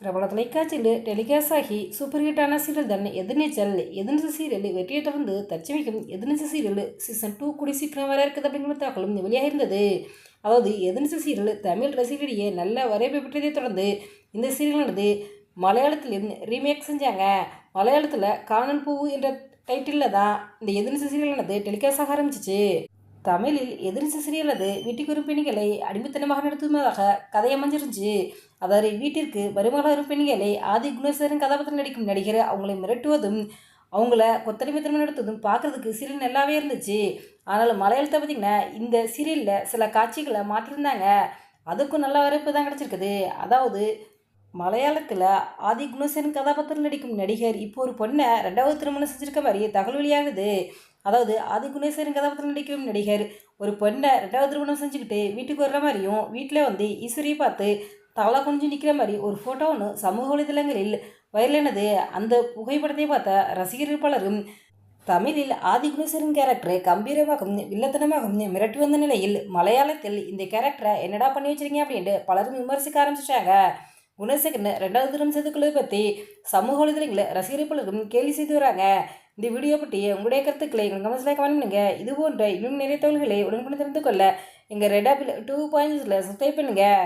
பிரபல தொலைக்காட்சியில் டெலிகாஸ்ட் ஆகி சூப்பர் ஹிட்டான சீரியல் தான் எதிர்நீச்சல். எதிர்நீச்சல் சீரியல் வெற்றியை தொடர்ந்து தற்சமயம் எதிர்நீச்சல் சீரியல் சீசன் 2 கூடி சீக்கிரம் வர இருக்குது அப்படிங்கிற தகவலும் வெளியாக இருந்தது. அதாவது எதிர்நீச்சல் சீரியல் தமிழ் ரசிகர்களிடையே நல்ல வரவேற்பு பெற்றதை தொடர்ந்து இந்த சீரியலானது மலையாளத்திலும் ரீமேக் செஞ்சாங்க. மலையாளத்தில் காணல் பூ என்ற டைட்டிலில் தான் இந்த எதிர்நீச்சல் சீரியலானது டெலிகாஸ்ட் ஆக ஆரம்பிச்சிச்சு. தமிழில் எதிர்நீச்சல் சீரியலது வீட்டுக்கு வரும் பெண்களை அடிமைத்தனமாக நடத்துவதாக கதை அமைஞ்சிருந்துச்சு. அதாவது வீட்டிற்கு மருமகளாக வரும் பெண்களை ஆதி குணசேகரன் கதாபாத்திரம் நடிக்கும் நடிகர் அவங்களை மிரட்டுவதும் அவங்கள கொத்தடிமைத்தனம் நடத்துவதும் பார்க்குறதுக்கு சீரியல் நல்லாவே இருந்துச்சு. ஆனால் மலையாளத்தை பார்த்திங்கன்னா இந்த சீரியலில் சில காட்சிகளை மாற்றிருந்தாங்க. அதுக்கும் நல்ல வரவேற்பு தான் கிடச்சிருக்குது. அதாவது மலையாளத்தில் ஆதி குணசேகரன் கதாபாத்திரம் நடிக்கும் நடிகர் இப்போ ஒரு பொண்ணை 2வது திருமணம் செஞ்சுருக்க மாதிரி தகவல் வெளியாகுது. அதாவது ஆதி குணசேகரன் கதாபாத்திரம் நடிக்கும் நடிகர் ஒரு பொண்ணை 2வது திருமணம் செஞ்சுக்கிட்டு வீட்டுக்கு வர்ற மாதிரியும் வீட்டில் வந்து ஈஸ்வரியை பார்த்து தவளை குனிஞ்சு நிற்கிற மாதிரி ஒரு ஃபோட்டோ ஒன்று சமூக வலைதளங்களில் வைரலானது. அந்த புகைப்படத்தை பார்த்த ரசிகர்கள் பலரும் தமிழில் ஆதி குணசேகரன் கேரக்டரை கம்பீரமாகவும் வில்லத்தனமாகவும் மிரட்டி வந்த நிலையில் மலையாளத்தில் இந்த கேரக்டரை என்னடா பண்ணி வச்சிருக்கீங்க அப்படின்ட்டு பலரும் விமர்சிக்க ஆரம்பிச்சிட்டாங்க. குணசேகரன் 2வது திருமணம் செய்து கொள்வதை பற்றி சமூக வலைதளங்களில் ரசிகர்கள் பலரும் கேலி செய்து வராங்க. இந்த வீடியோ பற்றி உங்களுடைய கருத்துக்களை எங்கள் கமெண்ட்ஸில் கமெண்ட் பண்ணுங்க. இது போன்ற இன்னும் நிறைய தகவல்களை உடனுக்குடன் தெரிந்து கொள்ள எங்கள் ரெட் ஆப்பிள் 2 பாயிண்ட்ஸில் சப்ஸ்கிரைப் பண்ணுங்கள்.